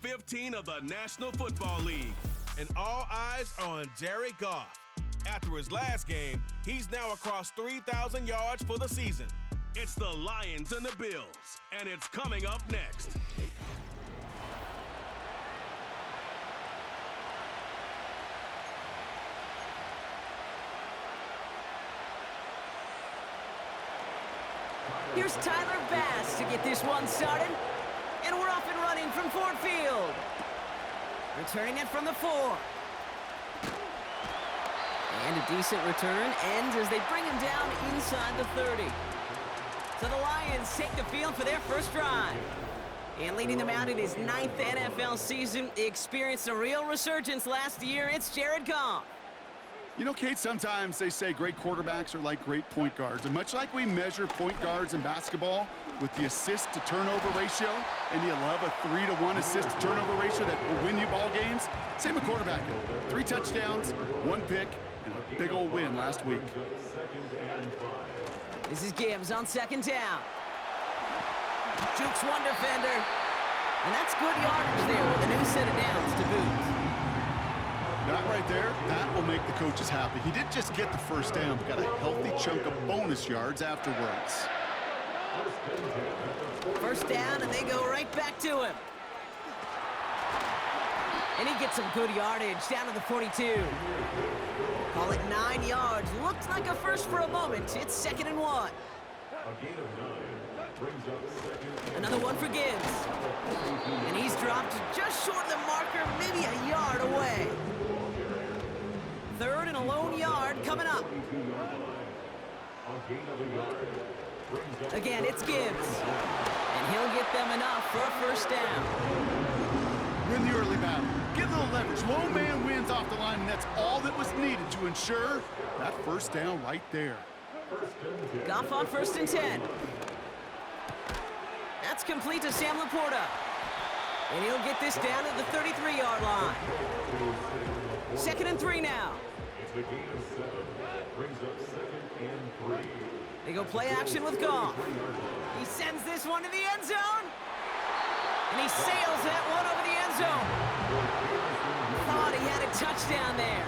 15 of the National Football League. And all eyes are on Jared Goff. After his last game, he's now across 3,000 yards for the season. It's the Lions and the Bills, and it's coming up next. Here's Tyler Bass to get this one started. And we're off and running from Ford Field. Returning it from the 4. And a decent return ends as they bring him down inside the 30. So the Lions take the field for their first drive. And leading them out in his 9th NFL season, he experienced a real resurgence last year. It's Jared Goff. You know, Kate, sometimes they say great quarterbacks are like great point guards. And much like we measure point guards in basketball with the assist-to-turnover ratio, and you love a 3-to-1 assist-to-turnover ratio that will win you ball games, same with quarterbacking. 3 touchdowns, 1 pick, and a big old win last week. This is Gibbs on second down. Jukes one defender. And that's good yardage there with a new set of downs to boot. That right there, that will make the coaches happy. He didn't just get the first down, but got a healthy chunk of bonus yards afterwards. First down, and they go right back to him. And he gets some good yardage down to the 42. Call it 9 yards. Looked like a first for a moment. It's 2nd and 1. Another one for Gibbs. And he's dropped just short of the marker, maybe a yard away. 3rd and a lone yard coming up. Again, it's Gibbs. And he'll get them enough for a first down. Win the early battle. Give a little leverage. Low man wins off the line, and that's all that was needed to ensure that first down right there. Goff on 1st and 10. That's complete to Sam Laporta. And he'll get this down at the 33-yard line. 2nd and 3 now. They go play action with Goff. He sends this one to the end zone. And he sails that one over the end zone. Thought he had a touchdown there.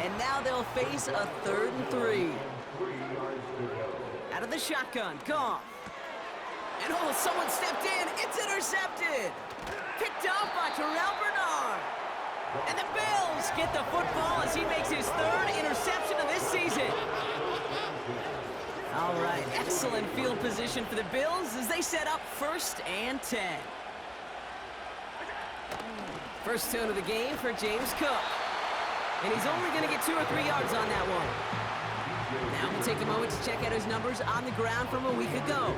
And now they'll face a 3rd and 3. Out of the shotgun, Goff. And oh, someone stepped in. It's intercepted. Picked off by Terrell Bernard. And the Bills get the football as he makes his 3rd interception of this season. All right, excellent field position for the Bills as they set up 1st and 10. First tone of the game for James Cook. And he's only going to get 2 or 3 yards on that one. Now we'll take a moment to check out his numbers on the ground from a week ago.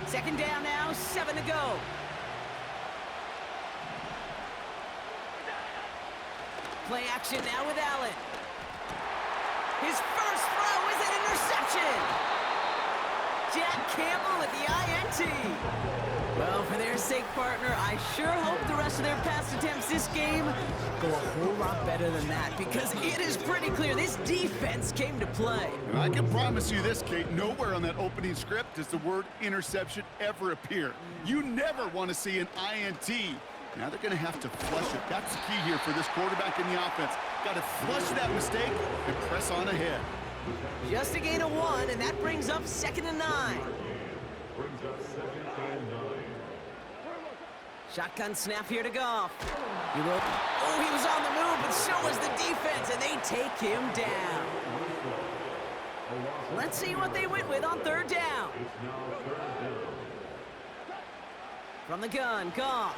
Second down now, 7 to go. Play action now with Allen. His first throw is an interception. Jack Campbell with the INT. Well, for their sake, partner, I sure hope the rest of their pass attempts this game go a whole lot better than that, because it is pretty clear this defense came to play. And I can promise you this, Kate, nowhere on that opening script does the word interception ever appear. You never want to see an INT. Now they're going to have to flush it. That's the key here for this quarterback in the offense. Got to flush that mistake and press on ahead. Just a gain of 1, and that brings up 2nd and 9. Shotgun snap here to Goff. He was on the move, but so was the defense, and they take him down. Let's see what they went with on 3rd down. From the gun, Goff.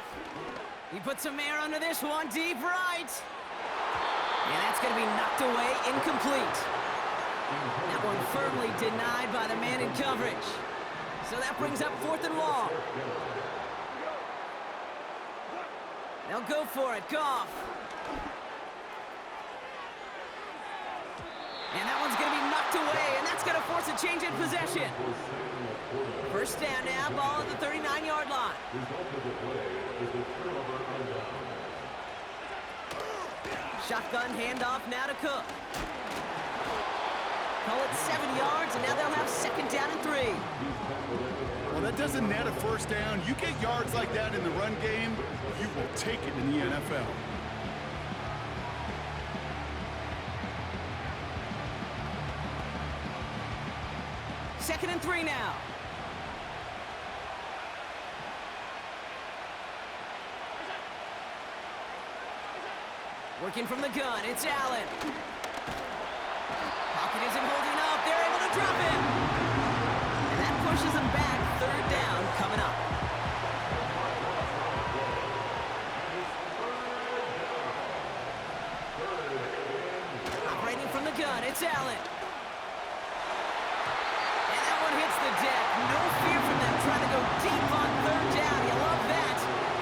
He puts some air under this one, deep right. And that's going to be knocked away, incomplete. That one firmly denied by the man in coverage. So that brings up 4th and long. They'll go for it, Goff. And that one's going to be knocked away, and that's going to force a change in possession. First down now, ball at the 39-yard line. Shotgun handoff now to Cook. Call it 7 yards, and now they'll have second down and 3. Well, that doesn't net a first down. You get yards like that in the run game, you will take it in the NFL. Second and 3 now. Working from the gun, it's Allen. Pocket isn't holding up. They're able to drop him. And that pushes them back. Third down coming up. Operating from the gun, it's Allen. And that one hits the deck. No fear from them trying to go deep on third down. You love that.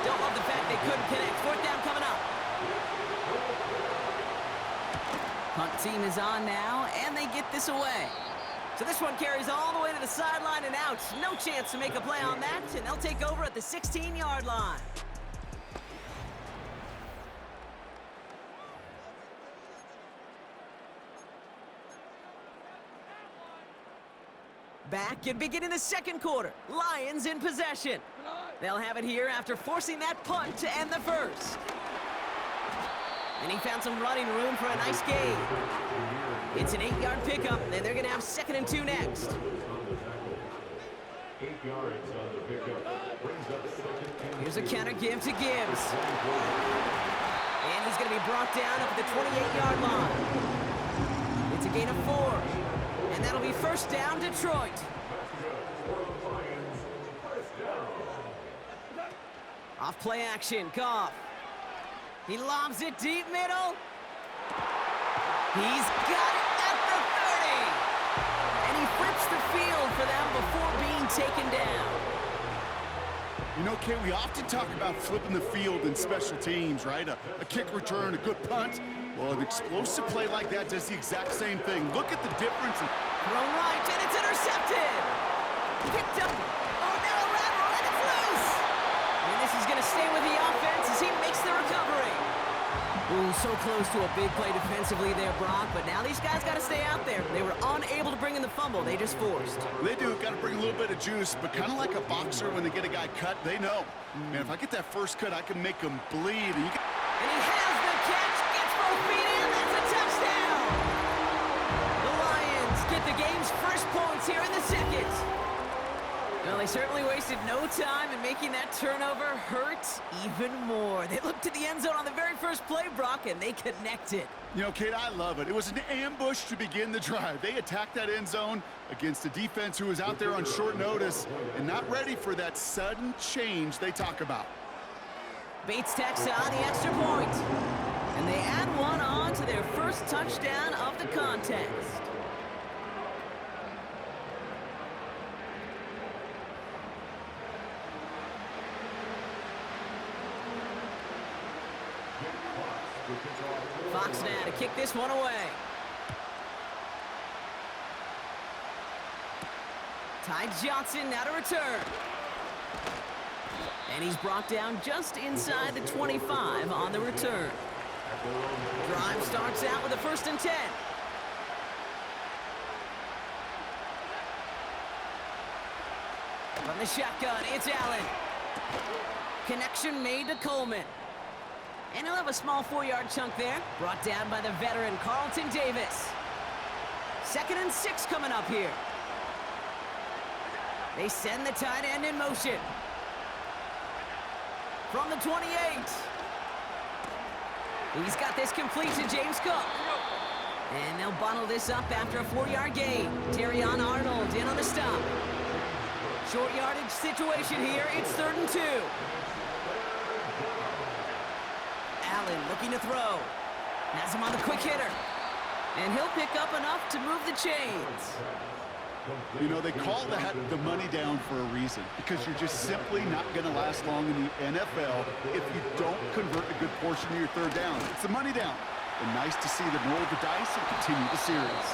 Don't love the fact they couldn't connect. Fourth down coming up. Punt team is on now, and they get this away. So this one carries all the way to the sideline and out. No chance to make a play on that, and they'll take over at the 16-yard line. Back and beginning the second quarter. Lions in possession. They'll have it here after forcing that punt to end the first. And he found some running room for a nice gain. It's an 8-yard pickup, and they're going to have second and 2 next. 8 yards on the pickup. Brings up second. Here's a counter give to Gibbs. And he's going to be brought down up at the 28-yard line. It's a gain of 4. And that'll be first down, Detroit. Off play action, Goff. He lobs it deep middle. He's got it at the 30. And he flips the field for them before being taken down. You know, Kate, we often talk about flipping the field in special teams, right? A kick return, a good punt. Well, an explosive play like that does the exact same thing. Look at the difference. Thrown right, and it's intercepted. Picked up. Oh, now a rattle, and it's loose. And this is going to stay with the offense as he makes the recovery. Ooh, so close to a big play defensively there, Brock, but now these guys got to stay out there. They were unable to bring in the fumble they just forced. They do, got to bring a little bit of juice, but kind of like a boxer when they get a guy cut, they know. Man, if I get that first cut, I can make him bleed. And he has the catch, gets both feet in, that's a touchdown! The Lions get the game's first points here in the second. Well, they certainly wasted no time in making that turnover hurt even more. They looked to the end zone on the very first play, Brock, and they connected. You know, Kate, I love it. It was an ambush to begin the drive. They attacked that end zone against a defense who was out there on short notice and not ready for that sudden change they talk about. Bates tacks on the extra point. And they add one on to their first touchdown of the contest. Fox now to kick this one away. Ty Johnson now to return. And he's brought down just inside the 25 on the return. Drive starts out with a 1st and 10. From the shotgun, it's Allen. Connection made to Coleman. And he'll have a small 4-yard chunk there, brought down by the veteran Carlton Davis. 2nd and 6 coming up here. They send the tight end in motion. From the 28. He's got this complete to James Cook. And they'll bottle this up after a 4-yard gain. Terrion Arnold in on the stop. Short yardage situation here. It's 3rd and 2. Allen looking to throw. Has him on the quick hitter. And he'll pick up enough to move the chains. You know, they call that the money down for a reason, because you're just simply not going to last long in the NFL if you don't convert a good portion of your 3rd down. It's the money down. And nice to see them roll the dice and continue the series.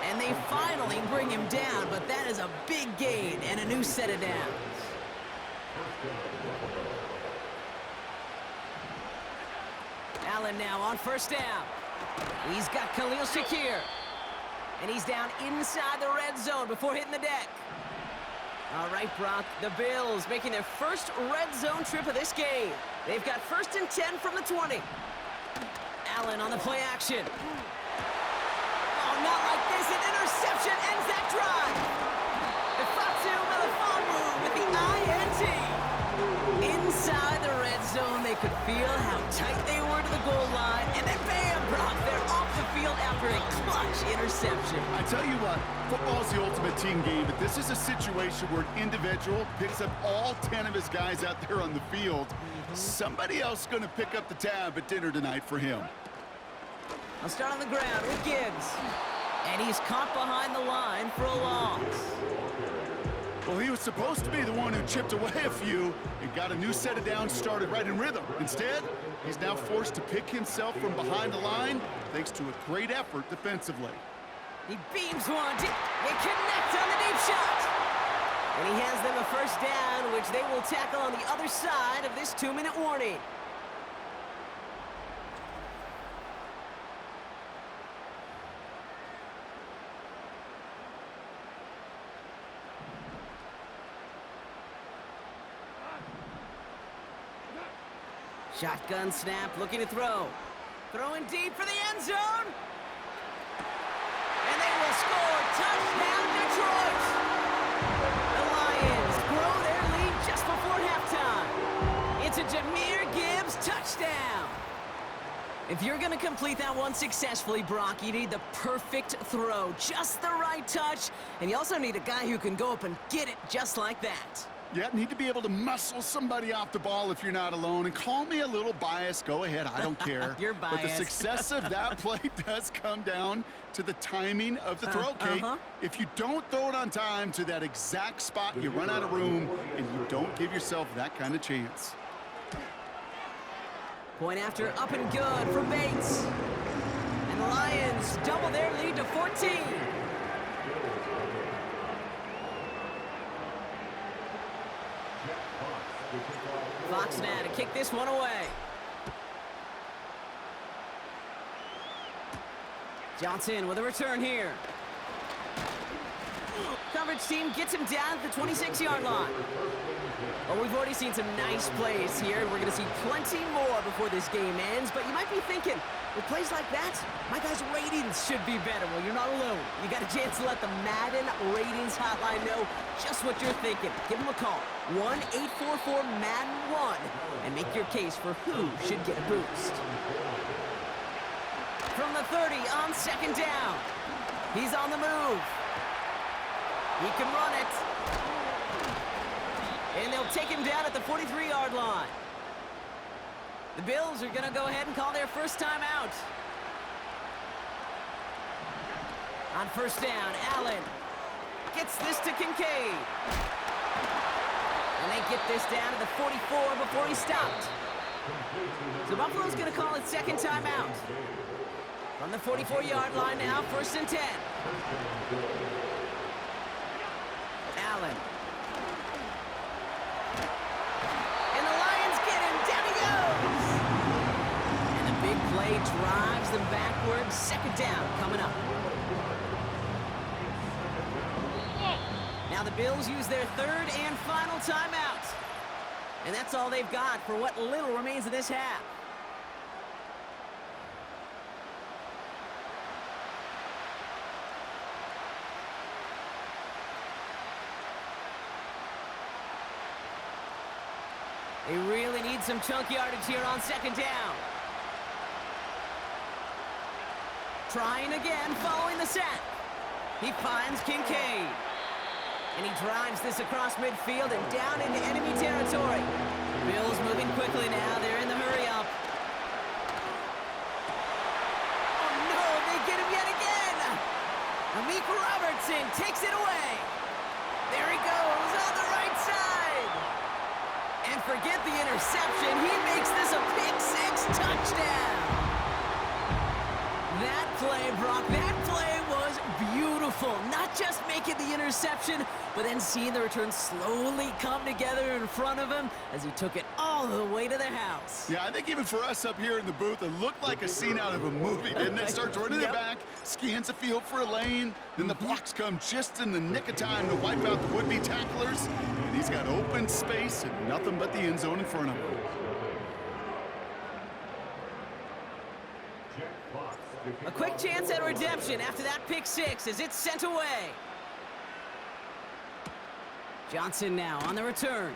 And they finally bring him down, but that is a big gain and a new set of downs. Allen now on first down. He's got Khalil Shakir. And he's down inside the red zone before hitting the deck. All right, Brock, the Bills making their first red zone trip of this game. They've got 1st and 10 from the 20. Allen on the play action. Oh, not like this. An interception ends that drive. Ifatu Melifonwu with the INT. Inside the red zone, they could feel how tight they were to the goal line. And then bam, Brock, they're off the field after a clutch interception. I tell you what, football's the ultimate team game, but this is a situation where an individual picks up all 10 of his guys out there on the field. Somebody else is going to pick up the tab at dinner tonight for him. I'll start on the ground with Gibbs. And he's caught behind the line for a loss. Well, he was supposed to be the one who chipped away a few and got a new set of downs started right in rhythm. Instead, he's now forced to pick himself from behind the line thanks to a great effort defensively. He beams one. They connect on the deep shot. And he has them a first down, which they will tackle on the other side of this 2-minute warning. Shotgun snap, looking to throw. Throwing deep for the end zone. And they will score. Touchdown, Detroit! The Lions grow their lead just before halftime. It's a Jahmyr Gibbs touchdown. If you're going to complete that one successfully, Brock, you need the perfect throw. Just the right touch. And you also need a guy who can go up and get it just like that. Yeah, need to be able to muscle somebody off the ball if you're not alone. And call me a little biased. Go ahead. I don't care. You're biased. But the success of that play does come down to the timing of the throw, Kate. If you don't throw it on time to that exact spot, you run out of room, and you don't give yourself that kind of chance. Point after up and good for Bates. And the Lions double their lead to 14. Fox now to kick this one away. Johnson with a return here. Coverage team gets him down at the 26-yard line. Well, we've already seen some nice plays here, and we're going to see plenty more before this game ends. But you might be thinking, with plays like that, my guys' ratings should be better. Well, you're not alone. You got a chance to let the Madden ratings hotline know just what you're thinking. Give them a call, 1-844-MADDEN-1, and make your case for who should get a boost. From the 30 on second down. He's on the move. He can run it. And they'll take him down at the 43-yard line. The Bills are going to go ahead and call their first time out. On first down, Allen gets this to Kincaid. And they get this down to the 44 before he stopped. So Buffalo's going to call it second time out. From the 44-yard line now, 1st and 10. Allen. And the Lions get him. Down he goes. And the big play drives them backwards. Second down coming up. Now the Bills use their 3rd and final timeout. And that's all they've got for what little remains of this half. They really need some chunk yardage here on second down. Trying again, following the set. He finds Kincaid. And he drives this across midfield and down into enemy territory. Bills moving quickly now. They're in the hurry-up. Oh, no, they get him yet again. Amik Robertson takes it away. There he goes on the right side. And forget the interception. He makes this a pick-6 touchdown. That play, Brock, that play was beautiful. Not just making the interception, but then seeing the return slowly come together in front of him as he took it all all the way to the house. Yeah, I think even for us up here in the booth, it looked like a scene out of a movie, didn't it? Starts running it back, scans the field for a lane, then the blocks come just in the nick of time to wipe out the would-be tacklers, and he's got open space and nothing but the end zone in front of him. A quick chance at redemption after that pick six as it's sent away. Johnson now on the return.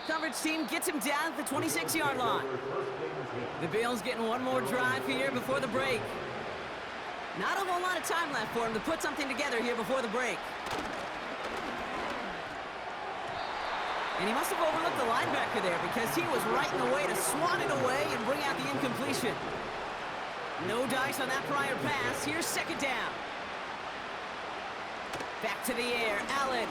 Coverage team gets him down at the 26-yard line. The Bills getting one more drive here before the break. Not a whole lot of time left for him to put something together here before the break. And he must have overlooked the linebacker there because he was right in the way to swat it away and bring out the incompletion. No dice on that prior pass. Here's second down. Back to the air, Allen.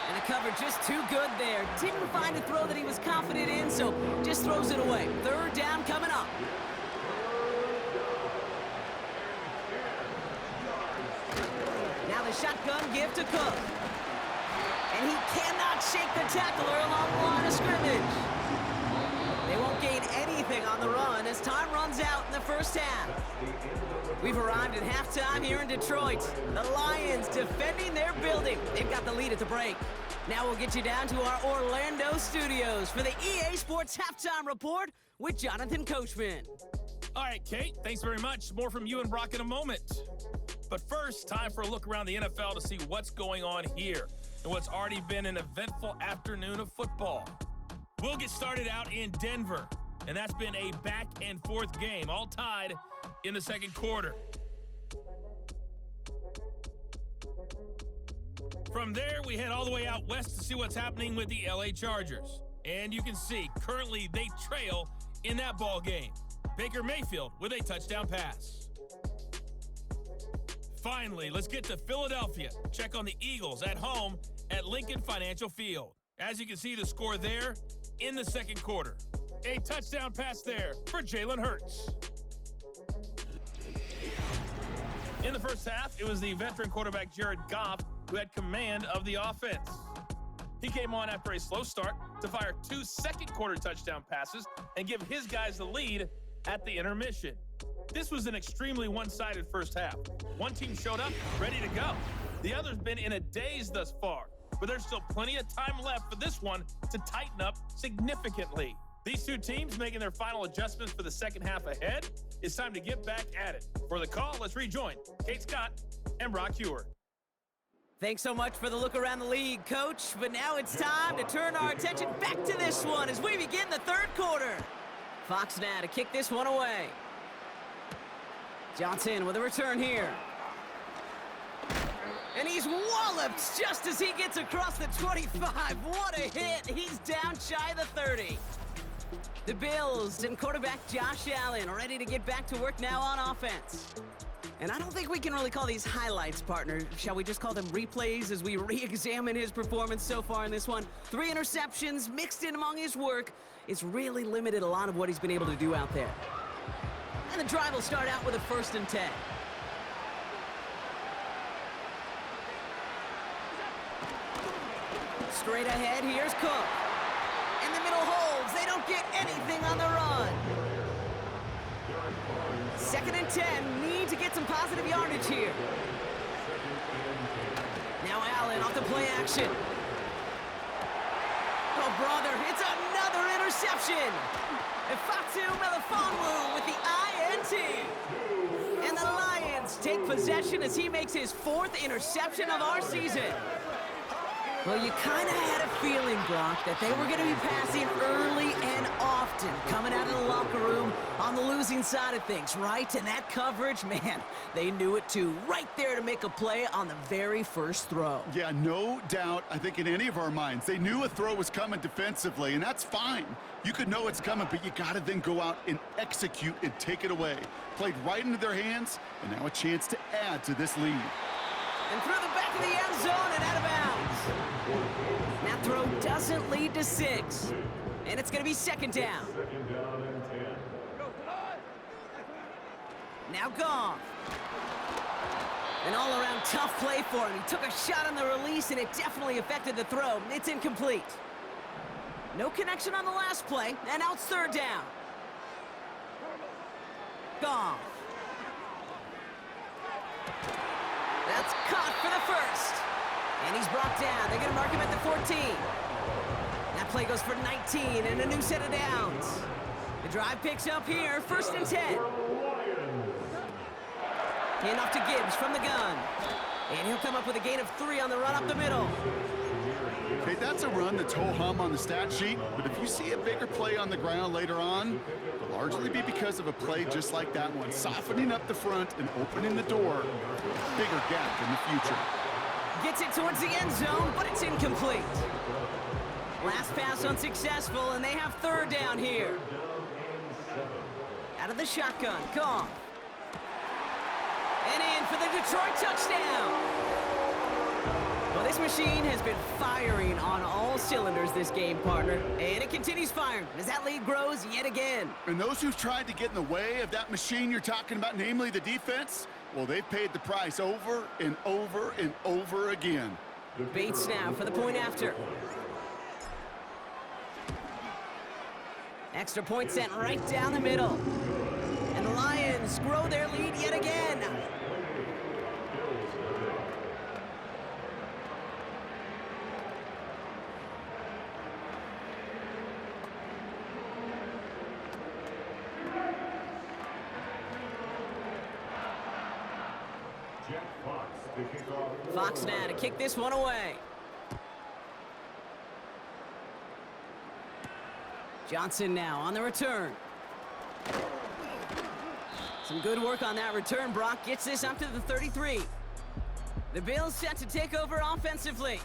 And the cover just too good there. Didn't find a throw that he was confident in, so just throws it away. Third down coming up. Now the shotgun give to Cook. And he cannot shake the tackler along the line of scrimmage. They won't gain anything on the run as time runs out in the first half. We've arrived at halftime here in Detroit. The Lions defending their building. They've got the lead at the break. Now we'll get you down to our Orlando studios for the EA Sports Halftime Report with Jonathan Coachman. All right, Kate, thanks very much. More from you and Brock in a moment. But first, time for a look around the NFL to see what's going on here and what's already been an eventful afternoon of football. We'll get started out in Denver, and that's been a back-and-forth game, all tied in the second quarter. From there, we head all the way out west to see what's happening with the LA Chargers. And you can see, currently, they trail in that ball game. Baker Mayfield with a touchdown pass. Finally, let's get to Philadelphia. Check on the Eagles at home at Lincoln Financial Field. As you can see, the score there in the second quarter. A touchdown pass there for Jalen Hurts. In the first half, it was the veteran quarterback Jared Goff who had command of the offense. He came on after a slow start to fire 2 second-quarter touchdown passes and give his guys the lead at the intermission. This was an extremely one-sided first half. One team showed up ready to go. The other's been in a daze thus far, but there's still plenty of time left for this one to tighten up significantly. These two teams making their final adjustments for the second half ahead. It's time to get back at it. For the call, let's rejoin Kate Scott and Brock Hewer. Thanks so much for the look around the league, Coach. But now it's time to turn our attention back to this one as we begin the third quarter. Fox now to kick this one away. Johnson with a return here. And he's walloped just as he gets across the 25. What a hit. He's down shy of the 30. The Bills and quarterback Josh Allen are ready to get back to work now on offense. And I don't think we can really call these highlights, partner. Shall we just call them replays as we re-examine his performance so far in this one? 3 interceptions mixed in among his work. It's really limited a lot of what he's been able to do out there. And the drive will start out with a 1st and 10. Straight ahead, here's Cook. In the middle holds, they don't get anything on the run. 2nd and 10, need to get some positive yardage here. Now Allen off the play action. Oh, brother, it's another interception. Ifatu Melifonwu with the INT. And the Lions take possession as he makes his 4th interception of our season. Well, you kind of had a feeling, Brock, that they were going to be passing early and often, coming out of the locker room on the losing side of things, right? And that coverage, man, they knew it too. Right there to make a play on the very first throw. Yeah, no doubt, I think in any of our minds, they knew a throw was coming defensively, and that's fine. You could know it's coming, but you got to then go out and execute and take it away. Played right into their hands, and now a chance to add to this lead. And through the back of the end zone and out of bounds. That throw doesn't lead to 6. And it's going to be 2nd down. Now Goff. An all-around tough play for him. He took a shot on the release, and it definitely affected the throw. It's incomplete. No connection on the last play, and now it's third down. Goff. That's caught for the first. And he's brought down. They're going to mark him at the 14. That play goes for 19 and a new set of downs. The drive picks up here, 1st and 10. Hand off to Gibbs from the gun. And he'll come up with a gain of 3 on the run up the middle. Okay, that's a run that's ho-hum on the stat sheet, but if you see a bigger play on the ground later on, it'll largely be because of a play just like that one, softening up the front and opening the door, bigger gap in the future. Gets it towards the end zone, but it's incomplete. Last pass unsuccessful, and they have third down here. Out of the shotgun, Goff. And in for the Detroit touchdown. Well, this machine has been firing on all cylinders this game, partner. And it continues firing as that lead grows yet again. And those who've tried to get in the way of that machine you're talking about, namely the defense, well, they've paid the price over and over and over again. Bates now for the point after. Extra point sent right down the middle. And the Lions grow their lead yet again. Fox now to kick this one away. Johnson now on the return. Some good work on that return. Brock gets this up to the 33. The Bills set to take over offensively.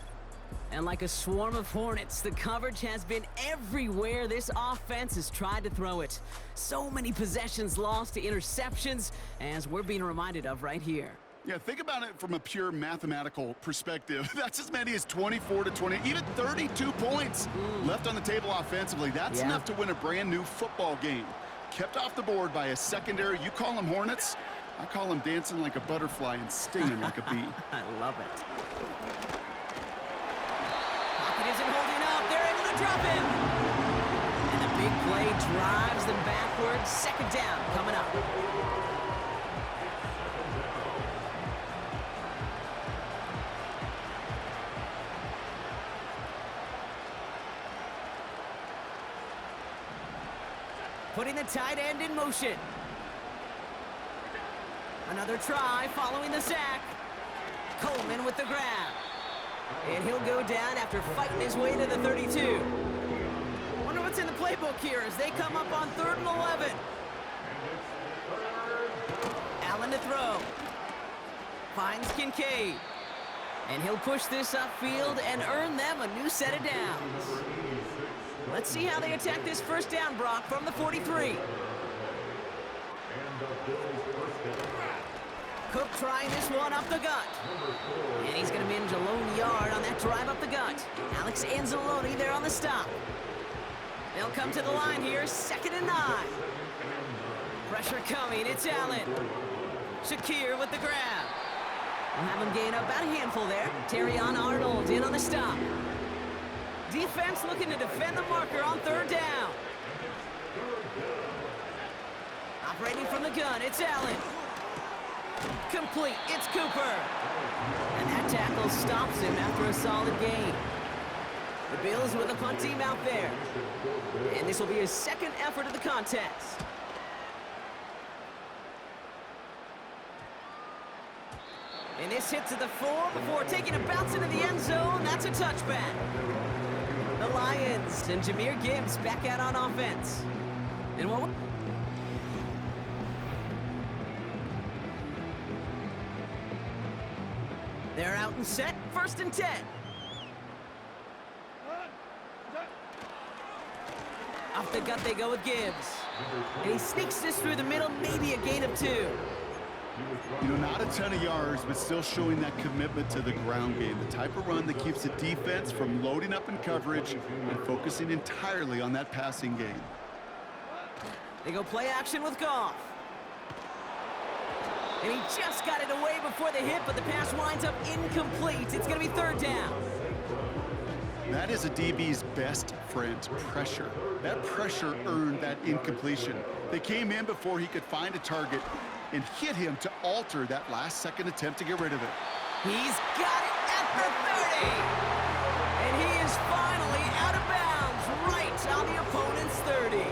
And like a swarm of hornets, the coverage has been everywhere this offense has tried to throw it. So many possessions lost to interceptions, as we're being reminded of right here. Yeah, think about it from a pure mathematical perspective. That's as many as 24 to 20, even 32 points left on the table offensively. That's enough to win a brand new football game. Kept off the board by a secondary. You call them Hornets, I call them dancing like a butterfly and stinging like a bee. I love it. Pocket isn't holding up. They're able to drop him. And the big play drives them backwards. Second down coming up. Putting the tight end in motion. Another try following the sack. Coleman with the grab. And he'll go down after fighting his way to the 32. Wonder what's in the playbook here as they come up on 3rd and 11. Allen to throw. Finds Kincaid. And he'll push this upfield and earn them a new set of downs. Let's see how they attack this first down, Brock, from the 43. Cook trying this one up the gut. And he's going to manage a lone yard on that drive up the gut. Alex Anzalone there on the stop. They'll come to the line here, 2nd and 9. Pressure coming, it's Allen. Shakir with the grab. We'll have him gain about a handful there. Terrion Arnold in on the stop. Defense looking to defend the marker on 3rd down. Operating from the gun, it's Allen. Complete, it's Cooper. And that tackle stops him after a solid gain. The Bills with a punt team out there. And this will be his 2nd effort of the contest. And this hit to the 4 before taking a bounce into the end zone. That's a touchback. The Lions and Jahmyr Gibbs back out on offense. And what? They're out and set, 1st and 10. Off the gut they go with Gibbs. And he sneaks this through the middle, maybe a gain of 2. You know, not a ton of yards, but still showing that commitment to the ground game. The type of run that keeps the defense from loading up in coverage and focusing entirely on that passing game. They go play action with Goff. And he just got it away before the hit, but the pass winds up incomplete. It's going to be third down. That is a DB's best friend, pressure. That pressure earned that incompletion. They came in before he could find a target and hit him to alter that last-second attempt to get rid of it. He's got it at the 30. And he is finally out of bounds right on the opponent's 30.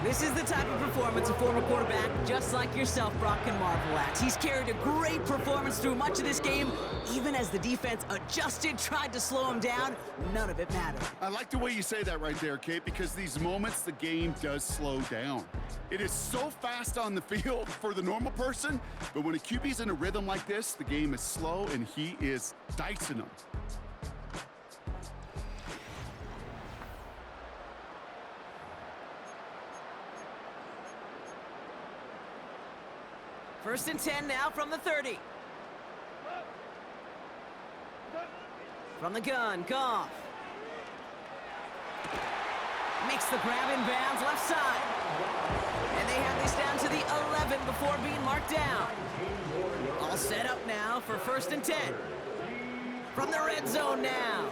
This is the type of performance a former quarterback, just like yourself, Brock, can marvel at. He's carried a great performance through much of this game. Even as the defense adjusted, tried to slow him down, none of it mattered. I like the way you say that right there, Kate, because these moments the game does slow down. It is so fast on the field for the normal person, but when a QB's in a rhythm like this, the game is slow and he is dicing them. First and 10 now from the 30. From the gun, Goff. Makes the grab in bounds, left side. And they have this down to the 11 before being marked down. All set up now for first and 10. From the red zone now.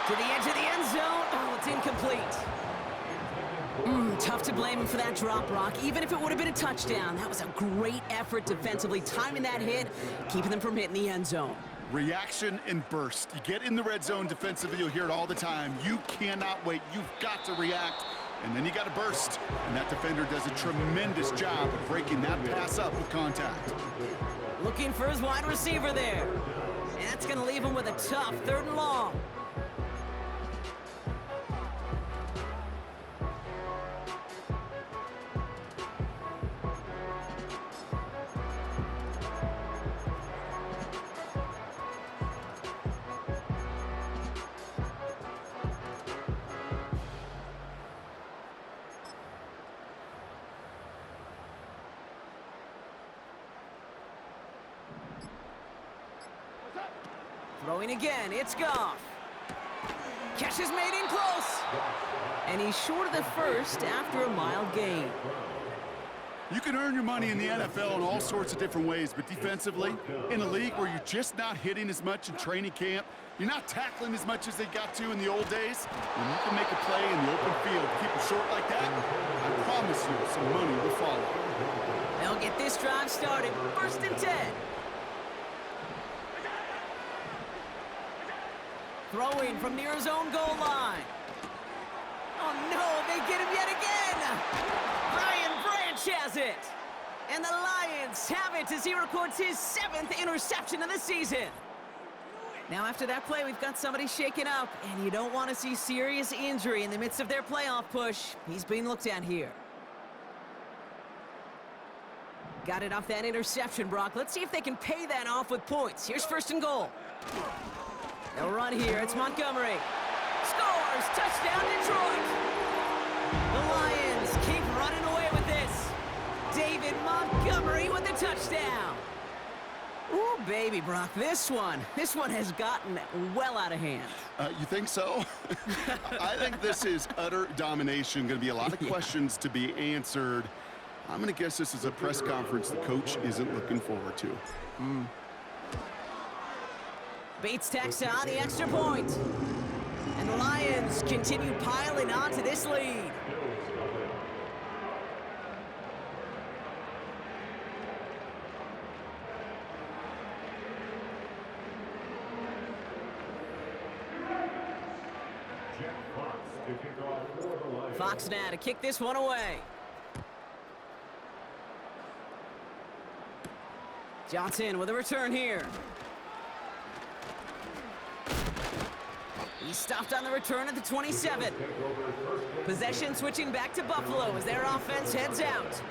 To the edge of the end zone. Oh, it's incomplete. Tough to blame him for that drop, Brock. Even if it would have been a touchdown, that was a great effort defensively, timing that hit, keeping them from hitting the end zone. Reaction and burst. You get in the red zone defensively, you'll hear it all the time. You cannot wait. You've got to react, and then you got to burst. And that defender does a tremendous job of breaking that pass up with contact. Looking for his wide receiver there. And that's going to leave him with a tough third and long. Throwing again, it's Goff. Catch is made in close. And he's short of the first after a mild gain. You can earn your money in the NFL in all sorts of different ways, but defensively, in a league where you're just not hitting as much in training camp, you're not tackling as much as they got to in the old days, when you can make a play in the open field, keep it short like that, I promise you some money will follow. They'll get this drive started, first and 10. Throwing from near his own goal line. Oh no, they get him yet again! Brian Branch has it! And the Lions have it as he records his 7th interception of the season. Now after that play, we've got somebody shaken up, and you don't want to see serious injury in the midst of their playoff push. He's being looked at here. Got it off that interception, Brock. Let's see if they can pay that off with points. Here's first and goal. They'll run here. It's Montgomery. Scores! Touchdown, Detroit! The Lions keep running away with this. David Montgomery with the touchdown. Ooh, baby, Brock, this one has gotten well out of hand. You think so? I think this is utter domination. Going to be a lot of questions to be answered. I'm going to guess this is a press conference the coach isn't looking forward to. Bates tacks on the extra point. And the Lions continue piling on to this lead. Fox now to kick this one away. Johnson with a return here. He's stopped on the return at the 27. Possession switching back to Buffalo as their offense heads out.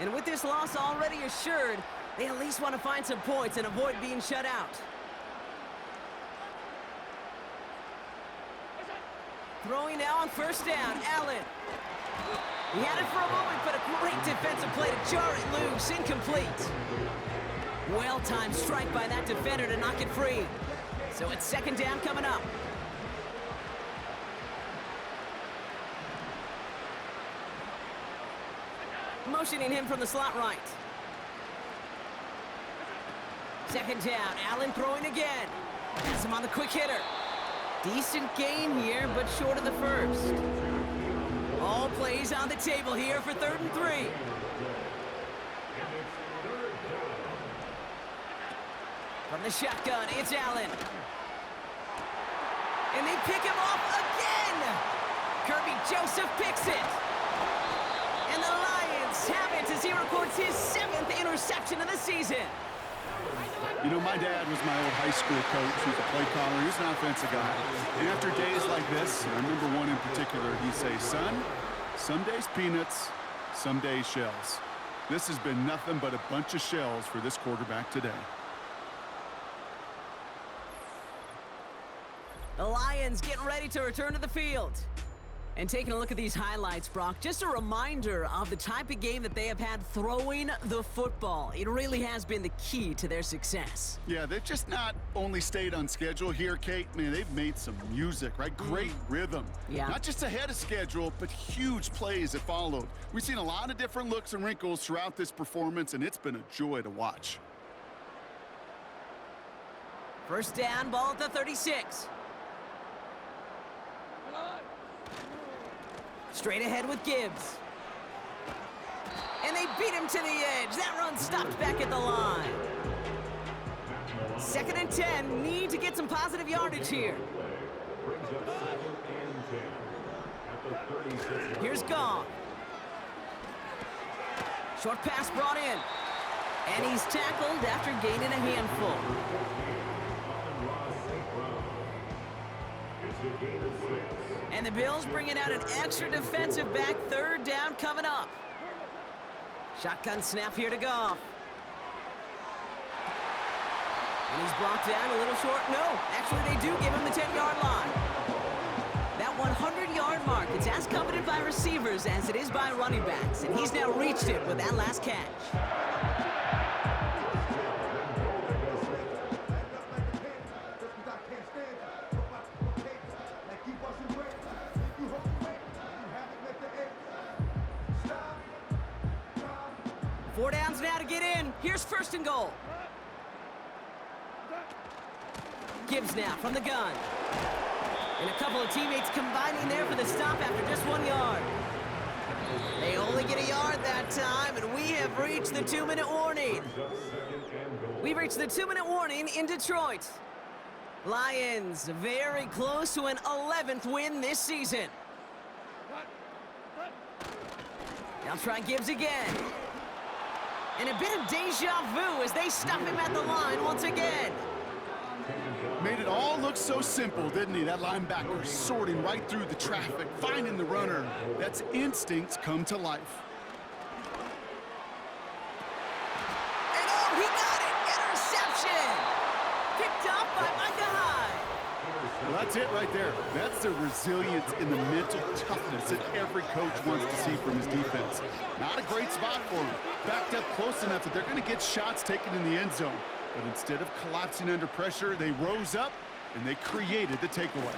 And with this loss already assured, they at least want to find some points and avoid being shut out. Throwing now on first down, Allen. He had it for a moment, but a great defensive play to jar it loose, incomplete. Well-timed strike by that defender to knock it free. So it's second down coming up. Motioning him from the slot right. Second down, Allen throwing again. Has him on the quick hitter. Decent gain here, but short of the first. All plays on the table here for 3rd and 3. From the shotgun, it's Allen. And they pick him off again! Kirby Joseph picks it. And the Lions have it as he records his 7th interception of the season. You know, my dad was my old high school coach. He was a play caller. He was an offensive guy. And after days like this, I remember one in particular, he'd say, son, some days peanuts, some days shells. This has been nothing but a bunch of shells for this quarterback today. The Lions getting ready to return to the field. And taking a look at these highlights, Brock, just a reminder of the type of game that they have had throwing the football. It really has been the key to their success. Yeah, they've just not only stayed on schedule here, Kate. Man, they've made some music, right? Great rhythm. Yeah. Not just ahead of schedule, but huge plays that followed. We've seen a lot of different looks and wrinkles throughout this performance, and it's been a joy to watch. First down, ball at the 36. Straight ahead with Gibbs. And they beat him to the edge. That run stopped back at the line. 2nd and 10. Need to get some positive yardage here. Here's Goff. Short pass brought in. And he's tackled after gaining a handful. And the Bills bringing out an extra defensive back. 3rd down coming up. Shotgun snap here to Goff. And he's brought down a little short. No, actually they do give him the 10-yard line. That 100-yard mark, it's as coveted by receivers as it is by running backs. And he's now reached it with that last catch. Four downs now to get in. Here's 1st and goal. Gibbs now from the gun. And a couple of teammates combining there for the stop after just 1 yard. They only get a yard that time, and we have reached the 2-minute warning. We've reached the 2-minute warning in Detroit. Lions very close to an 11th win this season. Now try Gibbs again. And a bit of deja vu as they stop him at the line once again. Made it all look so simple, didn't he? That linebacker sorting right through the traffic, finding the runner. That's instincts come to life. And oh, he got it! Interception! Picked up by Micah Hyde. Well, that's it right there. That's the resilience and the mental toughness that every coach wants to see from his defense. Not a great spot for him. Backed up close enough that they're going to get shots taken in the end zone. But instead of collapsing under pressure, they rose up and they created the takeaway.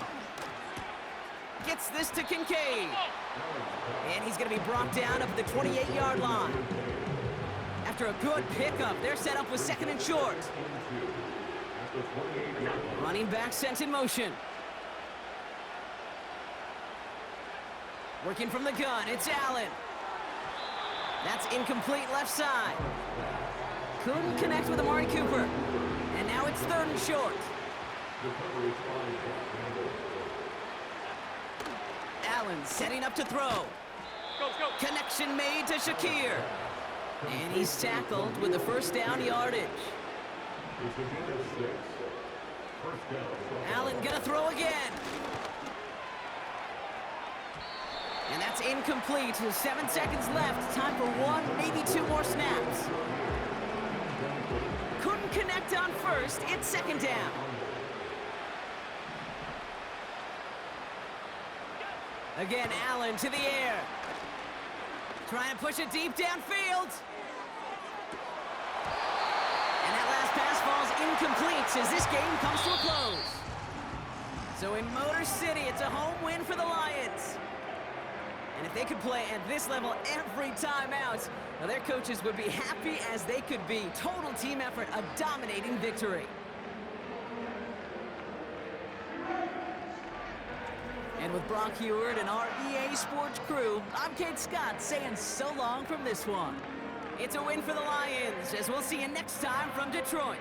Gets this to Kincaid. And he's going to be brought down up the 28-yard line. After a good pickup, they're set up with 2nd and short. Running back sent in motion. Working from the gun, it's Allen. That's incomplete left side. Couldn't connect with Amari Cooper. And now it's 3rd and short. Allen setting up to throw. Connection made to Shakir. And he's tackled with the 1st down yardage. Allen gonna throw again. And that's incomplete. 7 seconds left. Time for 1, maybe 2 more snaps. Couldn't connect on 1st. It's 2nd down. Again, Allen to the air. Trying to push it deep downfield. And that last pass falls incomplete as this game comes to a close. So in Motor City, it's a home win for the Lions. And if they could play at this level every time out, well, their coaches would be happy as they could be. Total team effort, a dominating victory. And with Brock Heward and our EA Sports crew, I'm Kate Scott saying so long from this one. It's a win for the Lions, as we'll see you next time from Detroit.